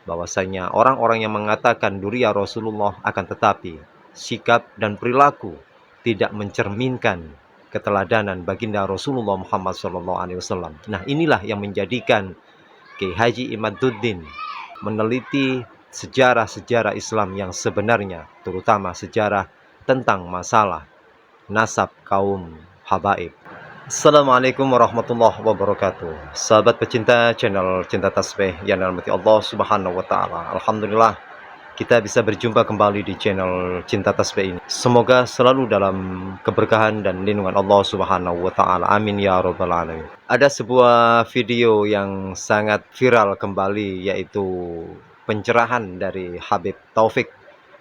bahwasanya orang-orang yang mengatakan dzurriyyah Rasulullah akan tetapi sikap dan perilaku tidak mencerminkan keteladanan baginda Rasulullah Muhammad SAW. Nah, inilah yang menjadikan Kiai Haji Imaduddin meneliti sejarah-sejarah Islam yang sebenarnya, terutama sejarah tentang masalah nasab kaum habaib. Assalamualaikum warahmatullahi wabarakatuh. Sahabat pecinta channel Cinta Tasbih yang dirahmati Allah Subhanahu wa taala. Alhamdulillah kita bisa berjumpa kembali di channel Cinta Tasbih ini. Semoga selalu dalam keberkahan dan lindungan Allah Subhanahu wa taala. Amin ya rabbal alamin. Ada sebuah video yang sangat viral kembali, yaitu pencerahan dari Habib Taufik,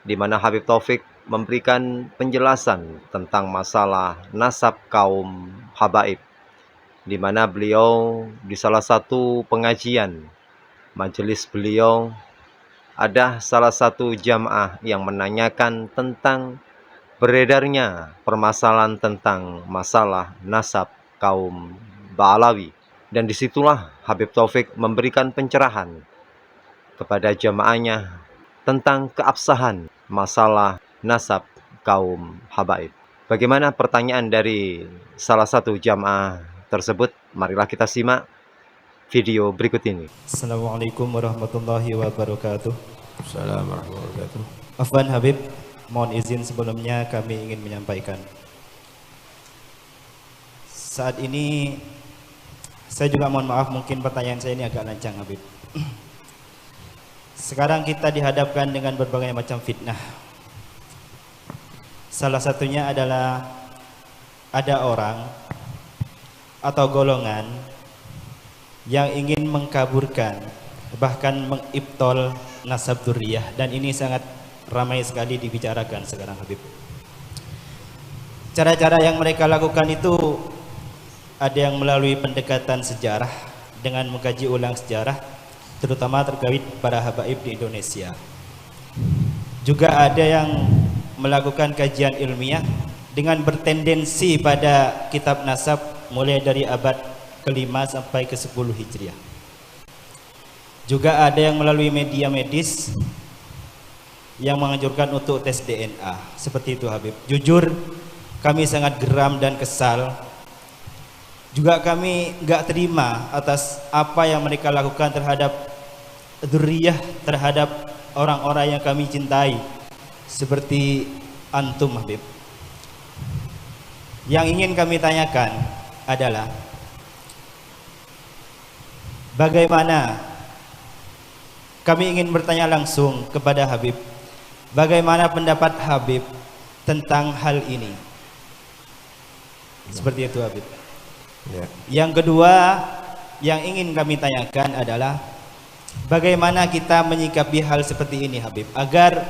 di mana Habib Taufik memberikan penjelasan tentang masalah nasab kaum habaib, di mana beliau di salah satu pengajian majelis beliau ada salah satu jamaah yang menanyakan tentang beredarnya permasalahan tentang masalah nasab kaum Ba'alawi. Dan disitulah Habib Taufik memberikan pencerahan kepada jamaahnya tentang keabsahan masalah nasab kaum habaib. Bagaimana pertanyaan dari salah satu jamaah tersebut? Marilah kita simak video berikut ini. Assalamualaikum warahmatullahi wabarakatuh. Assalamualaikum warahmatullahi wabarakatuh. Afwan Habib, mohon izin sebelumnya kami ingin menyampaikan. Saat ini saya juga mohon maaf, mungkin pertanyaan saya ini agak lancang Habib. Sekarang kita dihadapkan dengan berbagai macam fitnah. Salah satunya adalah ada orang atau golongan yang ingin mengkaburkan, bahkan mengibtol nasab dzurriyyah, dan ini sangat ramai sekali dibicarakan sekarang Habib. Cara-cara yang mereka lakukan itu ada yang melalui pendekatan sejarah dengan mengkaji ulang sejarah, terutama terkait para habaib di Indonesia. Juga ada yang melakukan kajian ilmiah dengan bertendensi pada kitab nasab mulai dari abad ke-5 sampai ke-10 Hijriah. Juga ada yang melalui media medis yang menganjurkan untuk tes DNA. Seperti itu Habib. Jujur kami sangat geram dan kesal. Juga kami gak terima atas apa yang mereka lakukan terhadap dzurriyyah, terhadap orang-orang yang kami cintai, seperti antum Habib. Yang ingin kami tanyakan adalah bagaimana, kami ingin bertanya langsung kepada Habib, bagaimana pendapat Habib tentang hal ini? Seperti itu Habib. Ya. Yang kedua yang ingin kami tanyakan adalah bagaimana kita menyikapi hal seperti ini Habib, agar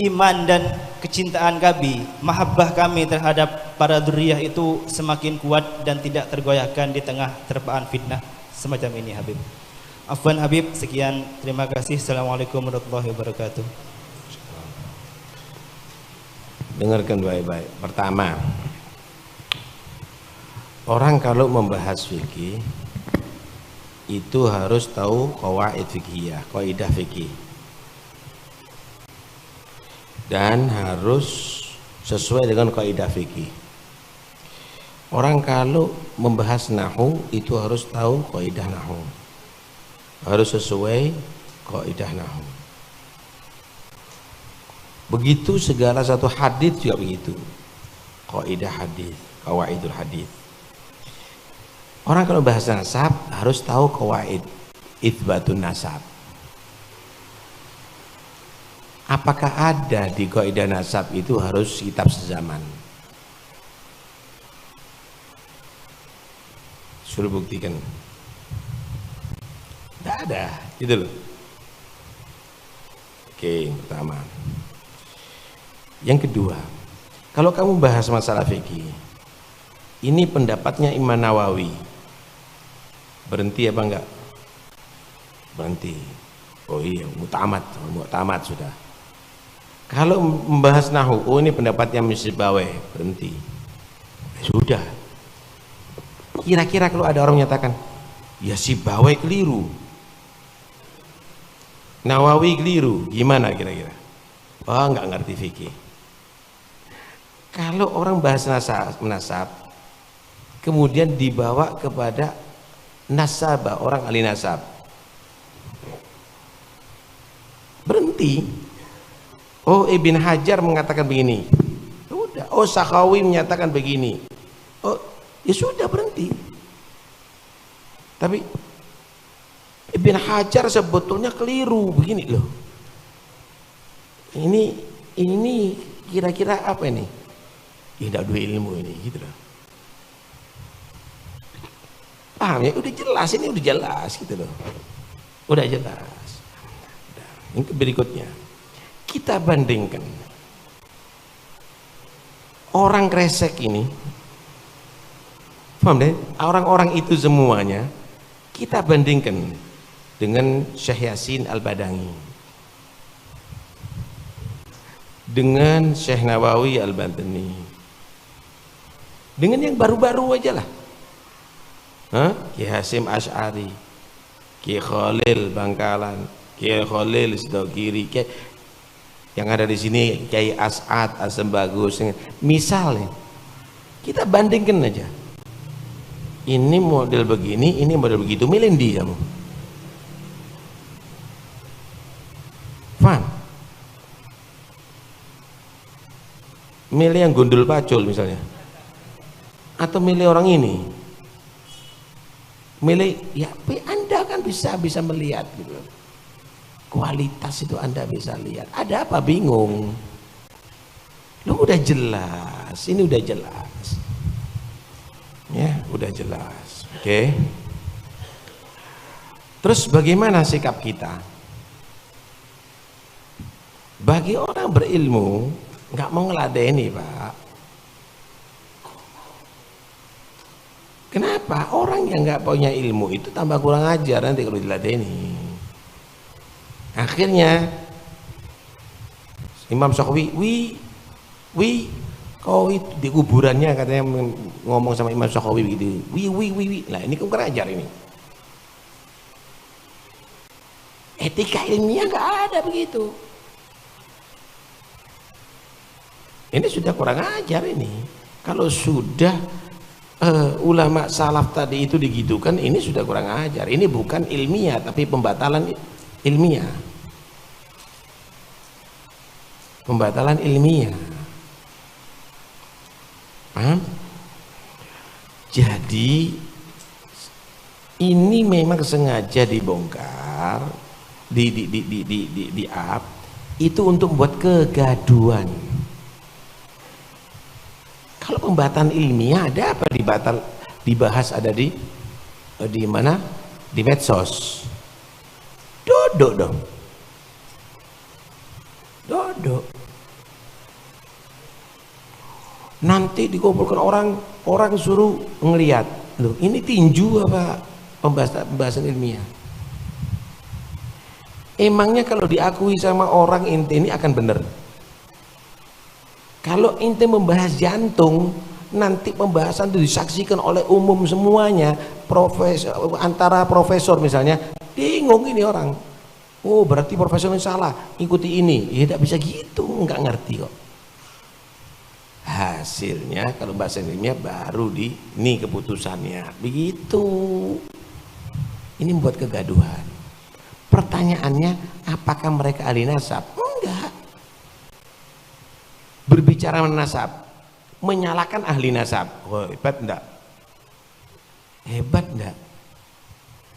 iman dan kecintaan kami, mahabbah kami terhadap para dzurriyyah itu semakin kuat dan tidak tergoyahkan di tengah terpaan fitnah semacam ini Habib. Afwan Habib, sekian, terima kasih. Assalamualaikum warahmatullahi wabarakatuh. Dengarkan baik-baik. Pertama, orang kalau membahas fikih itu harus tahu qawaid fikihiyah, kaidah fikih, dan harus sesuai dengan kaidah fikih. Orang kalau membahas nahwu itu harus tahu kaidah nahwu, harus sesuai kaidah nahwu. Begitu segala satu hadis juga begitu, kaidah hadis, qawaidul hadis. Orang kalau bahas nasab harus tahu qawaid itsbatun nasab. Apakah ada di kaidah nasab itu harus kitab sezaman? Suruh buktikan. Tidak ada, gitu loh. Oke, yang pertama. Yang kedua, kalau kamu bahas masalah fikih, ini pendapatnya Imam Nawawi, berhenti apa enggak? Berhenti. Oh iya, muktamad sudah. Kalau membahas nahwu, oh ini pendapatnya Misbaweh, berhenti. Sudah. Kira-kira kalau ada orang menyatakan, ya si Baweh keliru, Nawawi keliru, gimana kira-kira? Oh, nggak ngerti fikih. Kalau orang bahas nasab, kemudian dibawa kepada nasabah, orang ahli nasab, berhenti. Oh, Ibn Hajar mengatakan begini, udah. Oh, Sakhawi menyatakan begini, oh ya sudah, berhenti. Tapi Ibn Hajar sebetulnya keliru begini loh. Ini kira-kira apa ini? Tidak ada ilmu ini, gitu loh. Paham ya? Udah jelas, ini udah jelas gitu loh. Udah jelas. Yang berikutnya, kita bandingkan orang kresek ini, paham deh? Orang-orang itu semuanya kita bandingkan dengan Syekh Yasin Al-Badangi, dengan Syekh Nawawi Al-Bantani, dengan yang baru-baru aja lah, Ki Hasim Asy'ari, Ki Khalil Bangkalan, Ki Khalil Sidokiri, yang ada di sini Kiai As'ad Asem Bagus. Misalnya kita bandingkan aja, ini model begini, ini model begitu, milih dia kamu. Faham? Milih yang gondol pacul misalnya, atau milih orang ini, milih ya, Anda kan bisa melihat gitu, kualitas itu Anda bisa lihat. Ada apa bingung? Lu udah jelas, ini udah jelas ya, udah jelas. Oke. Terus bagaimana sikap kita? Bagi orang berilmu nggak mau ngeladeni, Pak. Kenapa? Orang yang nggak punya ilmu itu tambah kurang ajar nanti kalau diladeni. Akhirnya Imam Syukri, kau itu di kuburannya katanya ngomong sama Imam Syukri begitu, lah ini kan kurang ajar ini. Etika ilmiah nggak ada begitu. Ini sudah kurang ajar ini. Kalau sudah ulama salaf tadi itu digitukan, ini sudah kurang ajar. Ini bukan ilmiah tapi pembatalan ilmiah. Pembatalan ilmiah. Paham? Jadi ini memang sengaja dibongkar, di up itu untuk membuat kegaduhan. Kalau pembatalan ilmiah ada apa dibahas ada di mana? Di medsos. Dodok dong. Dodok. Nanti dikumpulkan orang suruh ngelihat. Loh, ini tinju apa pembahasan ilmiah? Emangnya kalau diakui sama orang ente ini akan benar? Kalau ente membahas jantung, nanti pembahasan itu disaksikan oleh umum semuanya, antara profesor misalnya, bingung ini orang. Oh, berarti profesor ini salah, ikuti ini. Ya tidak bisa gitu, nggak ngerti kok. Hasilnya kalau bahasa ilmiah baru ini keputusannya. Begitu. Ini membuat kegaduhan. Pertanyaannya, apakah mereka ahli nasab? Enggak. Berbicara nasab, menyalahkan ahli nasab, oh, hebat enggak? Hebat enggak?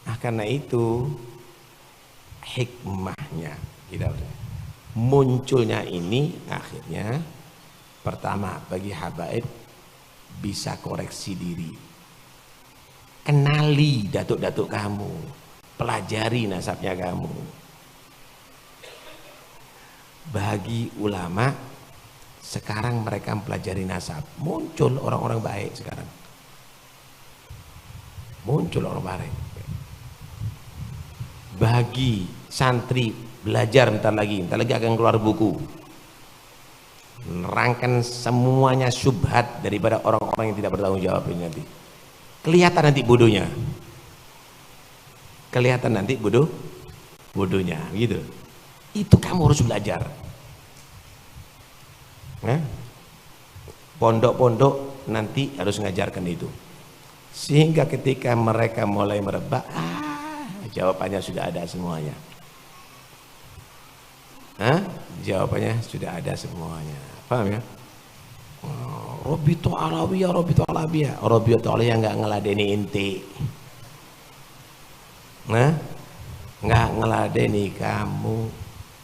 Nah, karena itu hikmahnya munculnya ini akhirnya pertama bagi habaib bisa koreksi diri, kenali datuk-datuk kamu, pelajari nasabnya kamu. Bagi ulama sekarang mereka mempelajari nasab, muncul orang-orang baik sekarang, muncul orang baik. Bagi santri belajar bentar lagi akan keluar buku, menerangkan semuanya syubhat daripada orang-orang yang tidak bertanggung jawab ini. Nanti kelihatan nanti bodohnya, kelihatan nanti bodohnya gitu. Itu kamu harus belajar. Pondok-pondok nanti harus ngajarkan itu. Sehingga ketika mereka mulai merebak, jawabannya sudah ada semuanya. Jawabannya sudah ada semuanya. Paham ya? Robito Alawiyah, Robito Alawiyah. Robito Alawiyah nggak ngeladeni inti. Nggak ngeladeni kamu.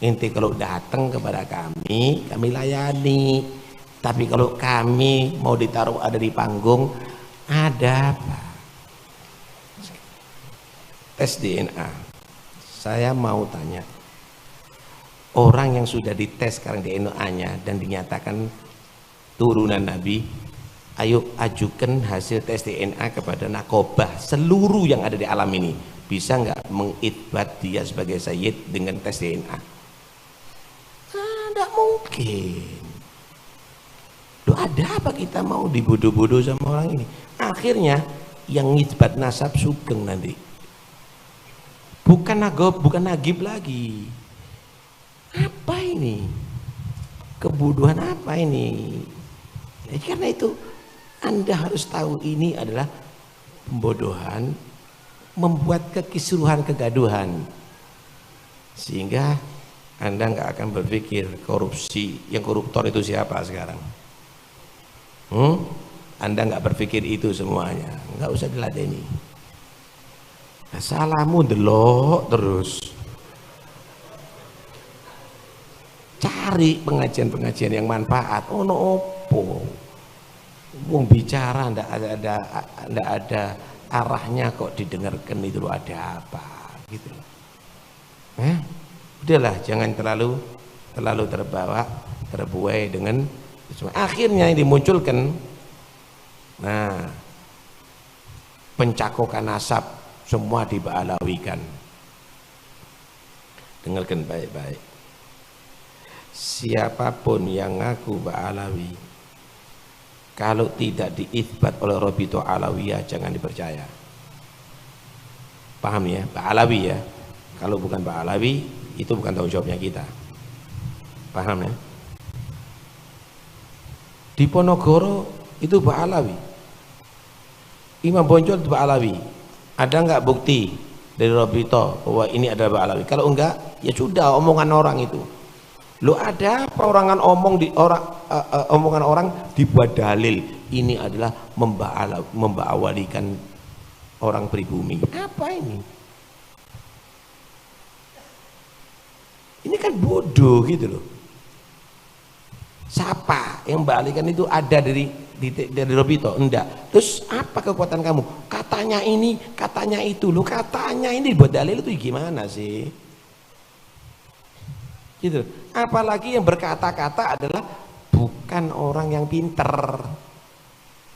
Inti kalau datang kepada kami layani. Tapi kalau kami mau ditaruh ada di panggung, ada apa? Tes DNA. Saya mau tanya, orang yang sudah dites sekarang DNA-nya dan dinyatakan turunan Nabi, ayo ajukan hasil tes DNA kepada nakobah seluruh yang ada di alam ini. Bisa nggak mengithbat dia sebagai sayyid dengan tes DNA? Tidak mungkin. Loh, ada apa kita mau dibodoh-bodoh sama orang ini? Akhirnya yang ngithbat nasab sugeng nanti. Bukan nagib lagi. Apa ini? Kebodohan apa ini? Jadi karena itu Anda harus tahu ini adalah pembodohan, membuat kekisruhan, kegaduhan, sehingga Anda nggak akan berpikir korupsi. Yang koruptor itu siapa sekarang? Anda nggak berpikir itu semuanya, nggak usah diladeni. Salahmu delok terus. Cari pengajian-pengajian yang manfaat. Ono opo? Wong bicara ndak ada arahnya kok didengarkan itu loh, ada apa gitu. Udahlah, jangan terlalu terbuai dengan akhirnya yang dimunculkan pencakokan nasab semua dibalawikan. Dengarkan baik-baik, siapapun yang ngaku Ba'alawi kalau tidak diithbat oleh Robito Alawiyah jangan dipercaya. Paham ya? Ba'alawi ya, kalau bukan Ba'alawi itu bukan tanggung jawabnya kita. Paham ya? Di Ponorogo itu Ba'alawi, Imam Bonjol itu Ba'alawi. Ada nggak bukti dari Robito bahwa ini adalah Ba'alawi? Kalau enggak, ya sudah, omongan orang itu. Lo ada apa omongan orang dibuat dalil ini adalah memba'awalikan orang pribumi. Apa ini? Ini kan bodoh gitu loh. Siapa yang balikan itu ada dari Robito? Enggak. Terus apa kekuatan kamu? Katanya ini, katanya itu. Lu katanya ini buat dalil itu gimana sih? Gitu. Apalagi yang berkata-kata adalah bukan orang yang pinter,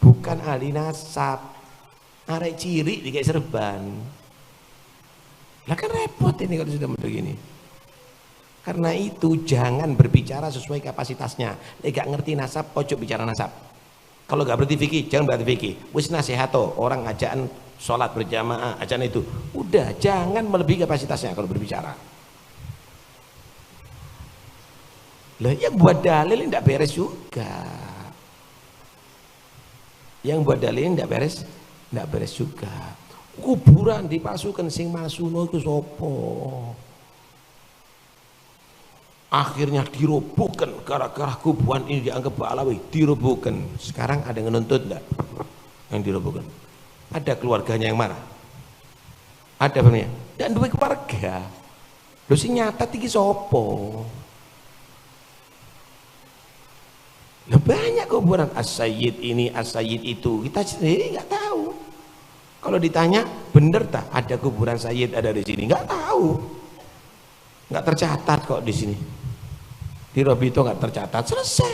bukan ahli nasab, arek ciri di kayak serban. Lah kan repot ini kalau sudah begini. Karena itu jangan berbicara sesuai kapasitasnya. Gak ngerti nasab, ojo bicara nasab. Kalau gak berarti fikih, jangan berarti fikih. Wis nasihato, orang ngajaan sholat berjamaah, ajaan itu. Udah, jangan melebihi kapasitasnya kalau berbicara. Lah yang buat dalil tidak beres juga. Yang buat dalil tidak beres juga. Kuburan dipasukan sing masuno itu sopo. Akhirnya dirobohkan gara-gara kuburan ini dianggap Ba'alawi, dirobohkan. Sekarang ada yang menuntut enggak yang dirobohkan? Ada keluarganya yang marah? Ada namanya? Dan dua keluarga. Lho sing nyata iki sopo? Lah banyak kuburan as-sayyid ini, as-sayyid itu. Kita sendiri nggak tahu. Kalau ditanya, bener tak ada kuburan sayyid ada di sini? Nggak tahu. Nggak tercatat kok di sini. Di Robito nggak tercatat, selesai.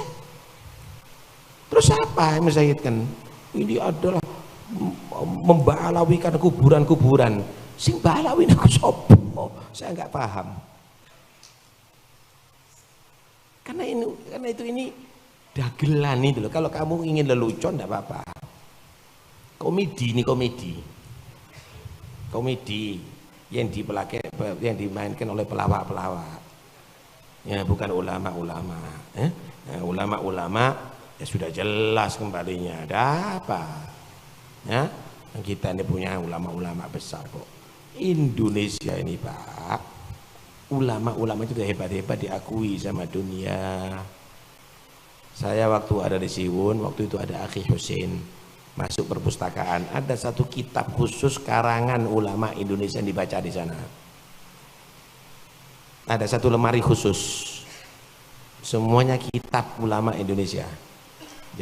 Terus apa yang mensyahidkan? Ini adalah memba'alawikan kuburan-kuburan. Sing ba'alawin aku sopo? Saya nggak paham. Karena itu ini dagelan itu loh. Kalau kamu ingin lelucon tidak apa-apa. Komedi ini komedi yang dimainkan oleh pelawak-pelawak. Ya, bukan ulama-ulama. Ya, ulama-ulama ya sudah jelas kembalinya. Ada apa? Ya, kita ini punya ulama-ulama besar kok. Indonesia ini Pak, ulama-ulama itu hebat-hebat diakui sama dunia. Saya waktu ada di Siwun, waktu itu ada Akhi Hussein masuk perpustakaan, ada satu kitab khusus karangan ulama Indonesia yang dibaca di sana. Ada satu lemari khusus, semuanya kitab ulama Indonesia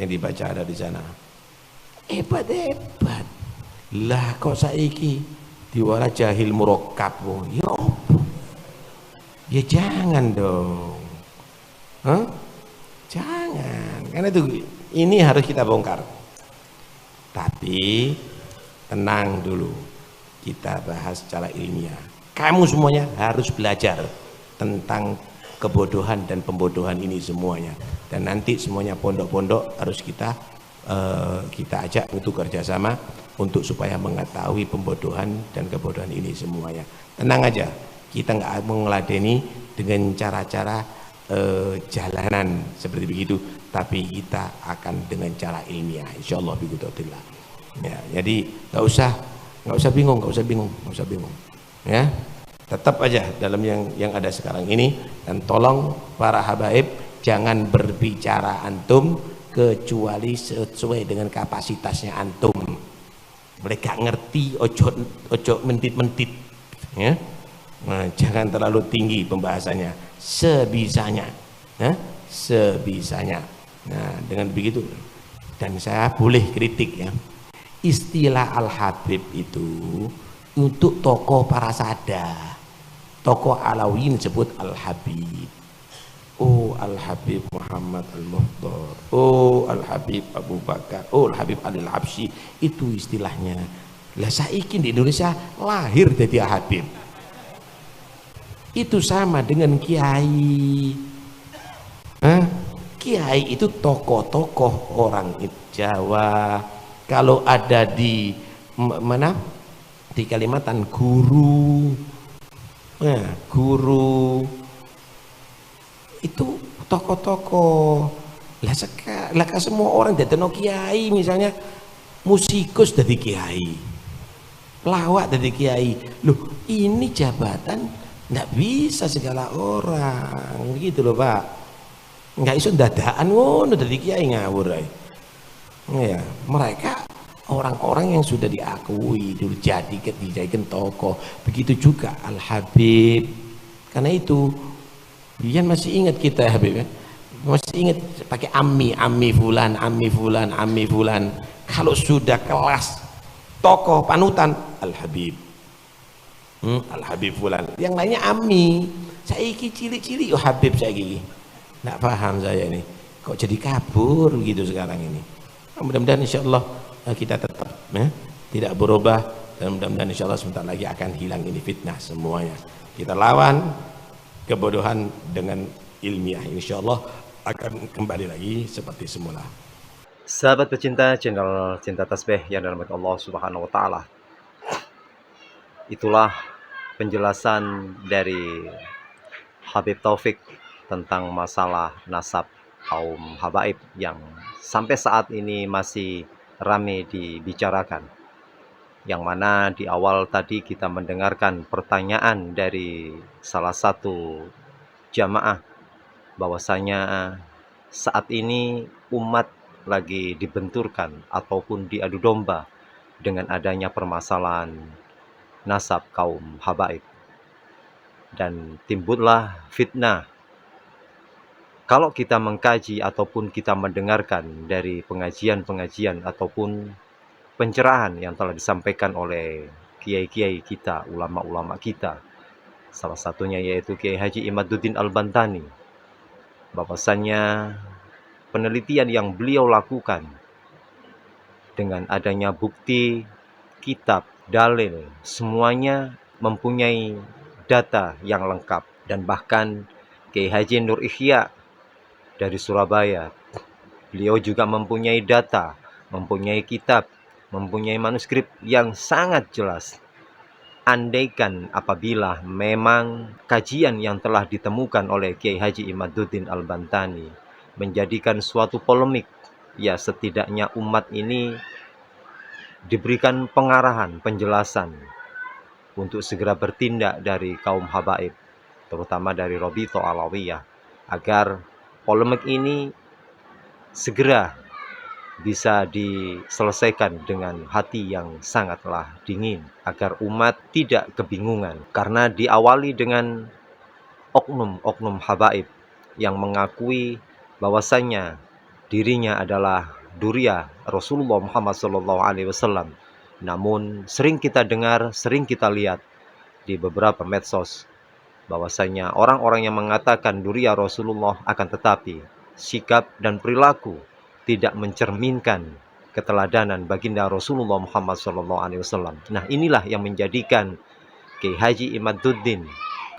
yang dibaca ada di sana. Hebat-hebat. Lah kok saiki diwara jahil murakkab. Ya apa? Ya jangan dong. Hah? Jangan. Karena itu ini harus kita bongkar. Tapi tenang dulu. Kita bahas secara ilmiah. Kamu semuanya harus belajar tentang kebodohan dan pembodohan ini semuanya. Dan nanti semuanya pondok-pondok harus kita ajak untuk kerjasama untuk supaya mengetahui pembodohan dan kebodohan ini semuanya. Tenang aja, kita nggak mengeladeni dengan cara-cara jalanan seperti begitu, tapi kita akan dengan cara ilmiah, insyaallah biqudrotillah. Ya, jadi nggak usah bingung, ya. Tetap aja dalam yang ada sekarang ini, dan tolong para habaib jangan berbicara antum kecuali sesuai dengan kapasitasnya antum. Mereka ngerti, ojo mentit-mentit, ya. Nah, jangan terlalu tinggi pembahasannya, sebisanya, ya, sebisanya. Nah, dengan begitu, dan saya boleh kritik ya, istilah Al-Habib itu untuk tokoh para sada, tokoh Alawiyin sebut Al-Habib. Oh Al-Habib Muhammad Al-Muhtar, oh Al-Habib Abu Bakar, oh Al-Habib Al-Habsyi, itu istilahnya. Lah saiki di Indonesia lahir jadi Habib. Itu sama dengan kiai. Kiai itu tokoh-tokoh orang Jawa. Kalau ada di mana? Di Kalimantan guru. Guru itu tokoh-tokoh. Lah semua orang dadekno kiai, misalnya musikus dari kiai, pelawak dari kiai. Loh, ini jabatan nggak bisa segala orang gitu loh Pak, nggak iso dadakan ngono dari kiai ngawur ae. Ya, mereka orang-orang yang sudah diakui dulu dijadikan tokoh. Begitu juga Al-Habib. Karena itu Bian masih ingat kita Habib ya? Masih ingat pakai ammi fulan. Kalau sudah kelas tokoh panutan Al-Habib, Al-Habib fulan, yang lainnya ammi. Saiki cilik-cilik yo Habib saiki. Nggak paham saya ini, kok jadi kabur gitu sekarang ini. Mudah-mudahan insyaallah kita tetap tidak berubah, dan mudah-mudahan insyaallah sebentar lagi akan hilang ini fitnah semuanya. Kita lawan kebodohan dengan ilmiah, insyaallah akan kembali lagi seperti semula. Sahabat pecinta channel Cinta Tasbih yang dirahmati Allah Subhanahu wa taala. Itulah penjelasan dari Habib Taufik tentang masalah nasab kaum habaib yang sampai saat ini masih ramai dibicarakan. Yang mana di awal tadi kita mendengarkan pertanyaan dari salah satu jamaah bahwasanya saat ini umat lagi dibenturkan ataupun diadu domba dengan adanya permasalahan nasab kaum habaib, dan timbullah fitnah. Kalau kita mengkaji ataupun kita mendengarkan dari pengajian-pengajian ataupun pencerahan yang telah disampaikan oleh kiai-kiai kita, ulama-ulama kita, salah satunya yaitu Kiai Haji Imaduddin Al-Bantani, bahwasannya penelitian yang beliau lakukan dengan adanya bukti, kitab, dalil, semuanya mempunyai data yang lengkap. Dan bahkan Kiai Haji Nur Ihya dari Surabaya, beliau juga mempunyai data, mempunyai kitab, mempunyai manuskrip yang sangat jelas andaikan apabila memang kajian yang telah ditemukan oleh Kiai Haji Imaduddin Al-Bantani menjadikan suatu polemik, ya setidaknya umat ini diberikan pengarahan, penjelasan untuk segera bertindak dari kaum habaib, terutama dari Robito Alawiyah, agar polemik ini segera bisa diselesaikan dengan hati yang sangatlah dingin, agar umat tidak kebingungan. Karena diawali dengan oknum-oknum habaib yang mengakui bahwasanya dirinya adalah duria Rasulullah Muhammad SAW. Namun sering kita dengar, sering kita lihat di beberapa medsos bahwasanya orang-orang yang mengatakan duria Rasulullah akan tetapi sikap dan perilaku tidak mencerminkan keteladanan baginda Rasulullah Muhammad SAW. Nah, inilah yang menjadikan Kiai Haji Imaduddin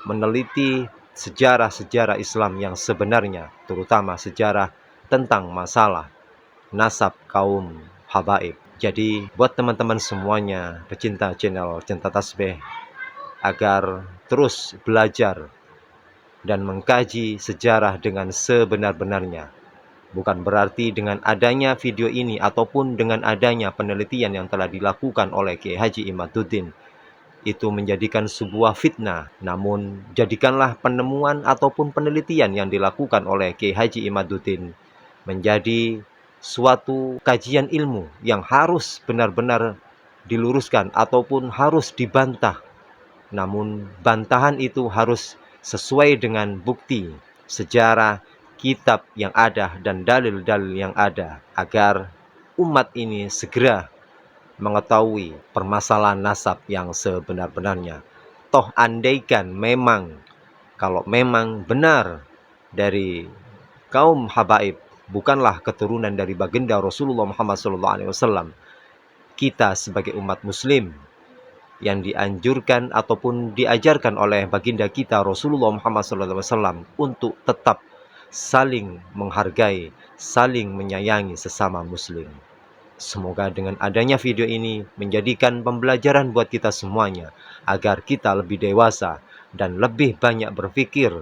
meneliti sejarah-sejarah Islam yang sebenarnya, terutama sejarah tentang masalah nasab kaum habaib. Jadi buat teman-teman semuanya pecinta channel Cinta Tasbih, agar terus belajar dan mengkaji sejarah dengan sebenar-benarnya. Bukan berarti dengan adanya video ini ataupun dengan adanya penelitian yang telah dilakukan oleh Kiai Haji Imaduddin itu menjadikan sebuah fitnah. Namun jadikanlah penemuan ataupun penelitian yang dilakukan oleh Kiai Haji Imaduddin menjadi suatu kajian ilmu yang harus benar-benar diluruskan ataupun harus dibantah. Namun bantahan itu harus sesuai dengan bukti, sejarah, kitab yang ada dan dalil-dalil yang ada, agar umat ini segera mengetahui permasalahan nasab yang sebenar-benarnya. Toh andaikan memang, kalau memang benar dari kaum habaib bukanlah keturunan dari baginda Rasulullah Muhammad SAW, kita sebagai umat muslim yang dianjurkan ataupun diajarkan oleh baginda kita Rasulullah Muhammad SAW untuk tetap saling menghargai, saling menyayangi sesama muslim. Semoga dengan adanya video ini menjadikan pembelajaran buat kita semuanya, agar kita lebih dewasa dan lebih banyak berpikir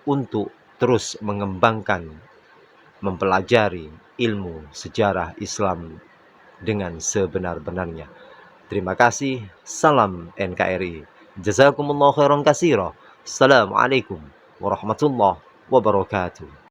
untuk terus mengembangkan, mempelajari ilmu sejarah Islam dengan sebenar-benarnya. Terima kasih. Salam NKRI. Jazakumullah khairan katsira. Assalamualaikum warahmatullahi wabarakatuh.